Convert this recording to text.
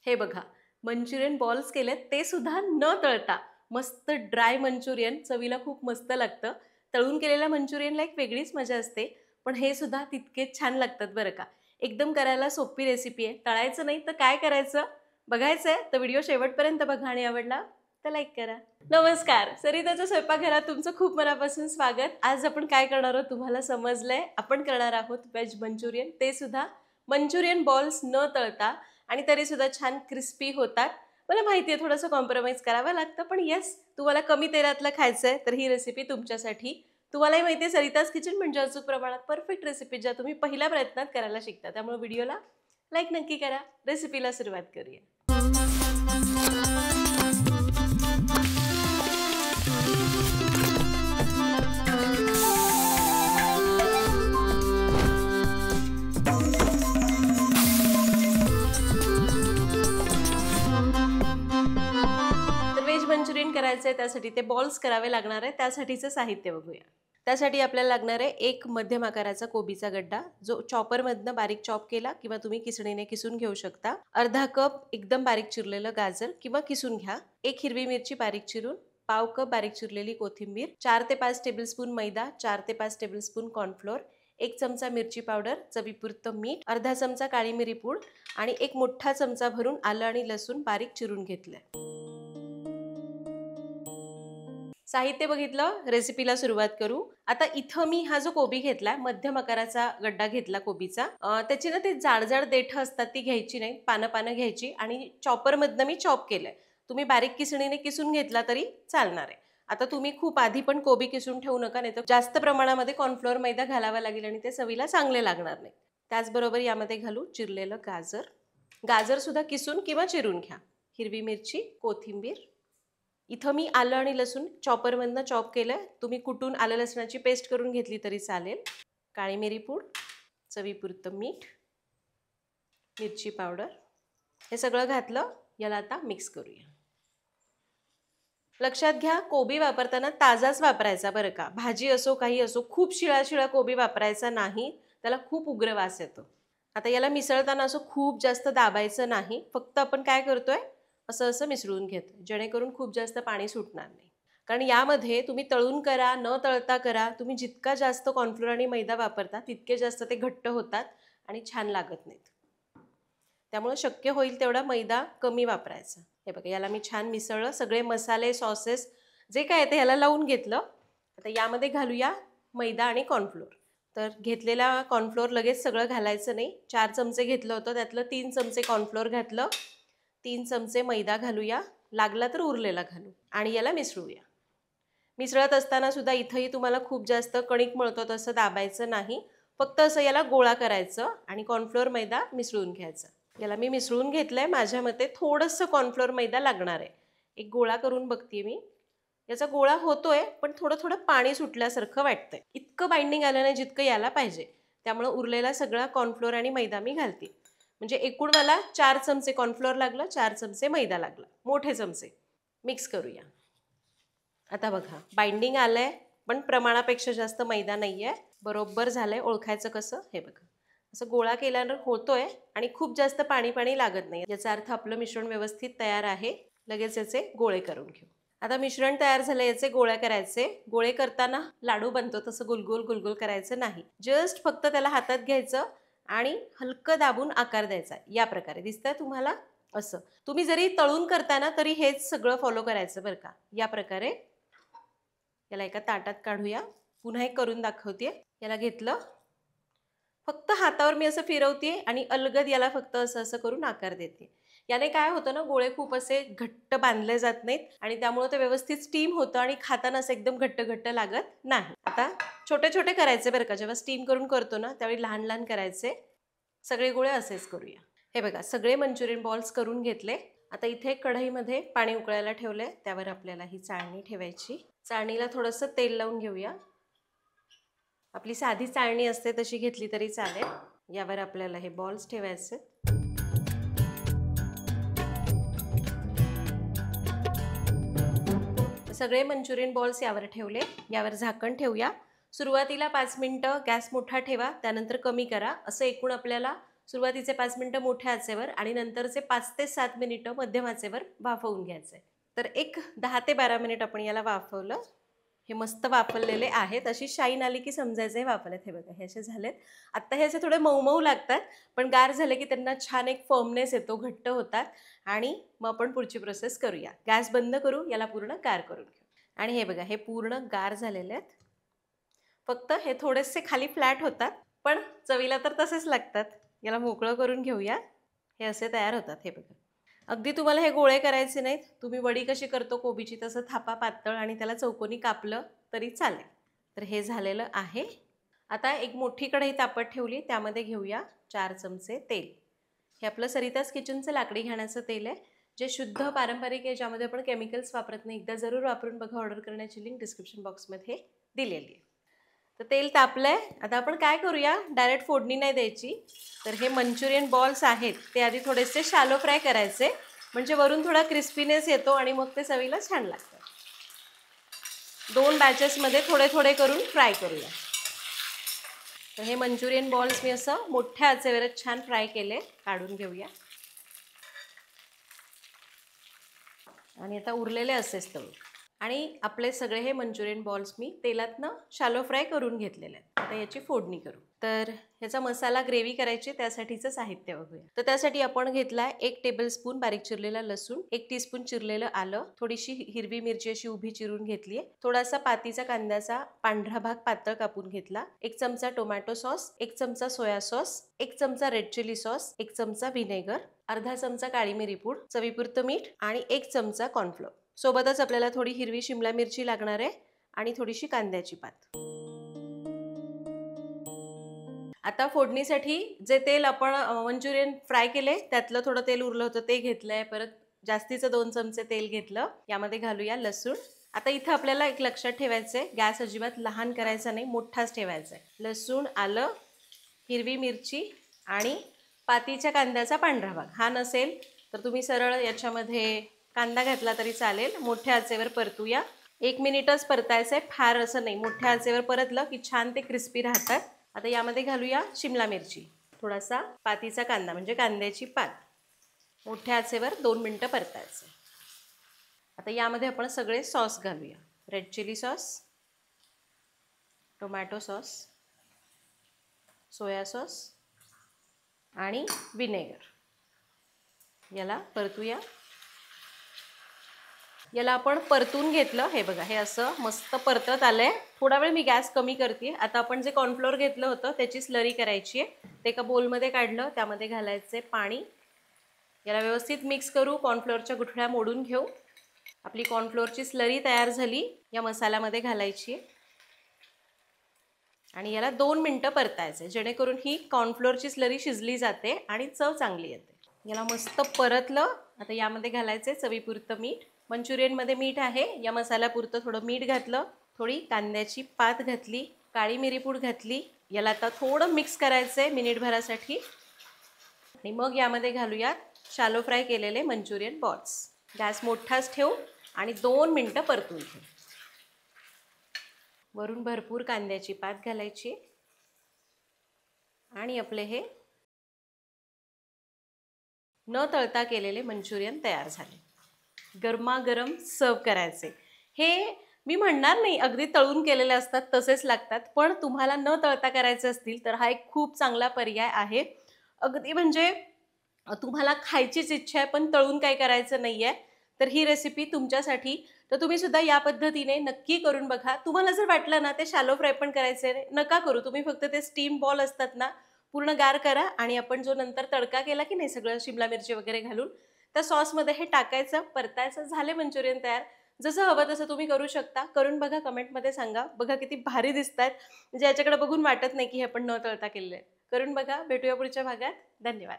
हे बघा, Manchurian balls केलेत ते सुद्धा न तळता. मस्त ड्राय मंचुरियन चवीला खूप मस्त लागतं. तळून केलेल्या मंचुरियनला एक वेगळीच मजा असते, पण हे सुद्धा तितकेच छान लागतात बरं का. एकदम करायला सोपी रेसिपी आहे. तळायचं नाही तर काय करायचं? बघायचंय तर व्हिडिओ शेवटपर्यंत बघा आणि आवडला तर लाईक करा. नमस्कार, सरिताच्या स्वयंपाकघरात तुमचं खूप मनापासून स्वागत. आज आपण काय करणार आहोत तुम्हाला समजलंय. आपण करणार आहोत व्हेज मंचुरियन, ते सुद्धा मंचुरियन बॉल्स न तळता, आणि तरी सुद्धा छान क्रिस्पी होतात. मला माहिती आहे थोडंसं कॉम्प्रोमाइज करावं लागतं, पण येस, तुम्हाला कमी तेलातलं खायचं आहे तर ही रेसिपी तुमच्यासाठी. तुम्हालाही माहिती आहे सरिताज किचन म्हणजे अचूक प्रमाणात परफेक्ट रेसिपी ज्या तुम्ही पहिल्या प्रयत्नात करायला शिकता. त्यामुळे व्हिडिओला लाईक नक्की करा. रेसिपीला सुरुवात करूया. मंचुरियन करायचं आहे त्यासाठी ते बॉल्स करावे लागणार आहे. त्यासाठीचं साहित्य बघूया. त्यासाठी आपल्याला लागणार आहे एक मध्यम आकाराचा कोबीचा गड्डा, जो चॉपरमधनं बारीक चॉप केला किंवा तुम्ही किसणीने किसून घेऊ शकता. अर्धा कप एकदम बारीक चिरलेलं गाजर किंवा किसून घ्या. एक हिरवी मिरची बारीक चिरून, पाव कप बारीक चिरलेली कोथिंबीर, 4 ते 5 टेबलस्पून मैदा, 4 ते 5 टेबलस्पून कॉर्नफ्लोअर, 1 चमचा मिरची पावडर, चवीपुरतं मीठ, अर्धा चमचा काळी मिरी पूड आणि एक मोठा चमचा भरून आलं आणि लसूण बारीक चिरून घेतलंय. साहित्य बघितलं, रेसिपीला सुरुवात करू. आता इथं मी हा जो कोबी घेतला, मध्यम आकाराचा गड्डा घेतला कोबीचा. त्याची ना ते जाड जाड देठ असतात ती घ्यायची नाही, पानं घ्यायची आणि चॉपरमधनं मी चॉप केलंय. तुम्ही बारीक किसणीने किसून घेतला तरी चालणार आहे. आता तुम्ही खूप आधी पण कोबी किसून ठेवू नका, नाही तर जास्त प्रमाणामध्ये कॉर्नफ्लोअर मैदा घालावा लागेल आणि ते चवीला चांगले लागणार नाही. त्याचबरोबर यामध्ये घालू चिरलेलं गाजर. गाजर सुद्धा किसून किंवा चिरून घ्या. हिरवी मिरची, कोथिंबीर. इथं मी आलं आणि लसूण चॉपरमधनं चॉप केलं. तुम्ही कुटून आलं लसणाची पेस्ट करून घेतली तरी चालेल. काळी मिरी पूड, चवीपुरतं मीठ, मिरची पावडर, हे सगळं घातलं. याला आता मिक्स करूया. लक्षात घ्या, कोबी वापरताना ताजाच वापरायचा बरं का. भाजी असो काही असो, खूप शिळा कोबी वापरायचा नाही, त्याला खूप उग्र वास येतो. आता याला मिसळताना असं खूप जास्त दाबायचं नाही, फक्त आपण काय करतोय असं मिसळून घेतो, जेणेकरून खूप जास्त पाणी सुटणार नाही. कारण यामध्ये तुम्ही तळून करा न तळता करा, तुम्ही जितका जास्त कॉर्नफ्लोअर आणि मैदा वापरता तितके जास्त ते घट्ट होतात आणि छान लागत नाहीत. त्यामुळे शक्य होईल तेवढा मैदा कमी वापरायचा. हे बघा, याला मी छान मिसळलं. सगळे मसाले सॉसेस जे काय ते ह्याला लावून घेतलं. आता यामध्ये घालूया मैदा आणि कॉर्नफ्लोअर. तर घेतलेला कॉर्नफ्लोअर लगेच सगळं घालायचं नाही. 4 चमचे घेतलं होतं, त्यातलं 3 चमचे कॉर्नफ्लोअर घातलं, 3 चमचे मैदा घालूया, लागला तर उरलेला घालू आणि याला मिसळूया. मिसळत असताना सुद्धा इथंही तुम्हाला खूप जास्त कणिक मळतो तसं दाबायचं नाही, फक्त असं याला गोळा करायचं आणि कॉर्नफ्लोअर मैदा मिसळून घ्यायचा. याला मी मिसळून घेतलंय. माझ्या मते थोडंसं कॉर्नफ्लोअर मैदा लागणार आहे. एक गोळा करून बघते मी. याचा गोळा होतोय, पण थोडं पाणी सुटल्यासारखं वाटतंय. इतकं बाइंडिंग आलं नाही जितकं याला पाहिजे. त्यामुळे उरलेला सगळा कॉर्नफ्लोअर आणि मैदा मी घालते. म्हणजे एकूण मला 4 चमचे कॉर्नफ्लोअर लागलं, 4 चमचे मैदा लागला, मोठे चमचे. मिक्स करूया. आता बघा, बाइंडिंग आलंय, पण प्रमाणापेक्षा जास्त मैदा नाही आहे. बरोबर झालंय. ओळखायचं कसं? हे बघा, असं गोळा केल्यानंतर होतोय आणि खूप जास्त पाणी लागत नाही. याचा अर्थ आपलं मिश्रण व्यवस्थित तयार आहे. लगेच याचे गोळे करून घेऊ. आता मिश्रण तयार झालं, याचे गोळे करायचे. गोळे करताना लाडू बनतो तसं गुलगुल करायचं नाही. जस्ट फक्त त्याला हातात घ्यायचं आणि हलकं दाबून आकार द्यायचा. या प्रकारे दिसतंय तुम्हाला? असं तुम्ही जरी तळून करताना तरी हेच सगळं फॉलो करायचं बरं का. या प्रकारे याला एका ताटात काढूया. पुन्हा एक करून दाखवते. याला घेतलं, फक्त हातावर मी असं फिरवते आणि अलगद याला फक्त असं करून आकार देते. याने काय होतं ना, गोळे खूप असे घट्ट बांधले जात नाहीत आणि त्यामुळे ते व्यवस्थित स्टीम होतं आणि खाताना असं एकदम घट्ट लागत नाही. आता छोटे करायचे बरं का. जेव्हा स्टीम करून करतो ना त्यावेळी लहान करायचे. सगळे गोळे असेच करूया. हे बघा, सगळे मंचुरियन बॉल्स करून घेतले. आता इथे कढईमध्ये पाणी उकळायला ठेवलंय. त्यावर आपल्याला ही चाळणी ठेवायची. चाळणीला थोडंसं तेल लावून घेऊया. आपली साधी चाळणी असते तशी घेतली तरी चालेल. यावर आपल्याला हे बॉल्स ठेवायचे. सगळे मंचुरियन बॉल्स यावर ठेवले. यावर झाकण ठेवूया. सुरुवातीला 5 मिनिटं गॅस मोठा ठेवा, त्यानंतर कमी करा. असं एकूण आपल्याला सुरुवातीचे 5 मिनिटं मोठ्या आचेवर आणि नंतरचे 5 ते 7 मिनिटं मध्यम आचेवर वाफवून घ्यायचं आहे. तर एक 10 ते 12 मिनिट आपण याला वाफवलं. हे मस्त वाफवलेले आहेत. अशी शाईन आली की समजायचं हे वाफवलेत. हे बघा हे असे झालेत. आत्ता हे असे थोडे मऊ मऊ लागतात, पण गार झाले की त्यांना छान एक फर्मनेस येतो, घट्ट होतात. आणि मग आपण पुढची प्रोसेस करूया. गॅस बंद करू, याला पूर्ण गार करून घेऊ. आणि हे बघा हे पूर्ण गार झालेले आहेत. फक्त हे थोडेसे खाली फ्लॅट होतात, पण चवीला तर तसेच लागतात. याला मोकळं करून घेऊया. हे असे तयार होतात. हे बघा अगदी तुम्हाला हे गोळे करायचे नाहीत. तुम्ही वडी कशी करतो कोबीची तसं थापा पातळ आणि त्याला चौकोनी कापलं तरी चालेल. तर हे झालेलं आहे. आता एक मोठी कढई तापत ठेवली, त्यामध्ये घेऊया 4 चमचे तेल. हे आपलं सरिताज किचनचं लाकडी घाण्याचं तेल आहे, जे शुद्ध पारंपरिक आहे, ज्यामध्ये आपण केमिकल्स वापरत नाही. एकदा जरूर वापरून बघा. ऑर्डर करण्याची लिंक डिस्क्रिप्शन बॉक्समध्ये दिलेली आहे. तर तेल तापलंय. आता आपण काय करूया, डायरेक्ट फोडणी नाही द्यायची. तर हे मंचुरियन बॉल्स आहेत ते आधी थोडेसे शॅलो फ्राय करायचे, म्हणजे वरून थोडा क्रिस्पीनेस येतो आणि मग ते चवीला छान लागतं. 2 बॅचेसमध्ये थोडे थोडे करून फ्राय करूया. तर हे मंचुरियन बॉल्स मी असं मोठ्या आचेवरच छान फ्राय केले. काढून घेऊया. आणि आता उरलेले असेच तळू. आणि आपले सगळे हे मंचुरियन बॉल्स मी तेलातनं शॅलो फ्राय करून घेतलेले आहेत. आता याची फोडणी करू. तर ह्याचा मसाला ग्रेव्ही करायची, त्यासाठीचं साहित्य बघूया. तर त्यासाठी आपण घेतलाय 1 टेबलस्पून बारीक चिरलेला लसूण, 1 टीस्पून चिरलेलं आलं, थोडीशी हिरवी मिरची अशी उभी चिरून घेतली आहे, थोडासा पातीचा कांद्याचा पांढरा भाग पातळ कापून घेतला, 1 चमचा टोमॅटो सॉस, 1 चमचा सोया सॉस, 1 चमचा रेड चिली सॉस, 1 चमचा व्हिनेगर, अर्धा चमचा काळी मिरी पूड, चवीपुरतं मीठ आणि 1 चमचा कॉर्नफ्लोअर. सोबतच आपल्याला थोडी हिरवी शिमला मिरची लागणार आहे आणि थोडीशी कांद्याची पात. आता फोडणीसाठी जे तेल आपण मंचुरियन फ्राय केले त्यातलं थोडं तेल उरलं होतं ते घेतलंय. परत जास्तीचं 2 चमचे तेल घेतलं. यामध्ये घालूया लसूण. आता इथं आपल्याला एक लक्षात ठेवायचंय, गॅस अजिबात लहान करायचा नाही, मोठाच ठेवायचा आहे. लसूण, आलं, हिरवी मिरची आणि पातीच्या कांद्याचा पांढरा भाग. हा नसेल तर तुम्ही सरळ याच्यामध्ये कांदा घातला तरी चालेल. मोठ्या आचेवर परतूया. 1 मिनिटच परतायचं आहे, फार असं नाही. मोठ्या आचेवर परतलं की छान ते क्रिस्पी राहतात. आता यामध्ये घालूया शिमला मिरची, थोडासा पातीचा कांदा म्हणजे कांद्याची पात. मोठ्या आचेवर 2 मिनिटं परतायचं. आता यामध्ये आपण सगळे सॉस घालूया. Red chilli sauce, tomato sauce, soya sauce आणि व्हिनेगर. याला परतूया. याला आपण परतून घेतलं. हे बघा हे असं मस्त परतत आलंय. थोडा वेळ मी गॅस कमी करते. आता आपण जे कॉर्नफ्लोअर घेतलं होतं त्याची स्लरी करायची आहे. ते एका बोलमध्ये काढलं, त्यामध्ये घालायचे पाणी. याला व्यवस्थित मिक्स करू. कॉर्नफ्लोअरच्या गुठळ्या मोडून घेऊ. आपली कॉर्नफ्लोअरची स्लरी तयार झाली. या मसाल्यामध्ये घालायची आणि याला 2 मिनिटं परतायचे, जेणेकरून ही कॉर्नफ्लोअरची स्लरी शिजली जाते आणि चव चांगली येते. याला मस्त परतलं. आता यामध्ये घालायचे चवीपुरतं मीठ. मंचुरियनमध्ये मीठ आहे, या मसाल्यापुरतं थोडं मीठ घातलं, थोडी कांद्याची पात घातली, काळी मिरीपूड घातली. याला आता थोडं मिक्स करायचं आहे मिनिटभरासाठी. आणि मग यामध्ये घालूयात शॅलो फ्राय केलेले मंचुरियन बॉल्स. गॅस मोठाच ठेवू आणि 2 मिनिटं परतून घेऊ. वरून भरपूर कांद्याची पात घालायची आणि आपले हे न तळता केलेले मंचुरियन तयार झाले. गरमागरम सर्व करायचे. हे मी म्हणणार नाही अगदी तळून केलेले असतात तसेच लागतात, पण तुम्हाला न तळता करायचे असतील तर हा एक खूप चांगला पर्याय आहे. अगदी म्हणजे तुम्हाला खायचीच इच्छा आहे पण तळून काही करायचं नाही आहे, तर ही रेसिपी तुमच्यासाठी. तर तुम्ही सुद्धा या पद्धतीने नक्की करून बघा. तुम्हाला जर वाटलं ना ते शॅलो फ्राय पण करायचे नका करू. तुम्ही फक्त ते स्टीम बॉल असतात ना पूर्ण गार करा आणि आपण जो नंतर तडका केला की नाही सगळं शिमला मिरची वगैरे घालून त्या सॉसमध्ये हे टाकायचं, परतायचं. झाले मंचुरियन तयार. जसं हवं तसं तुम्ही करू शकता. करून बघा, कमेंटमध्ये सांगा. बघा किती भारी दिसत आहेत, म्हणजे याच्याकडे बघून वाटत नाही की हे आपण न तळता केलेलं आहे. करून बघा. भेटूया पुढच्या भागात. धन्यवाद.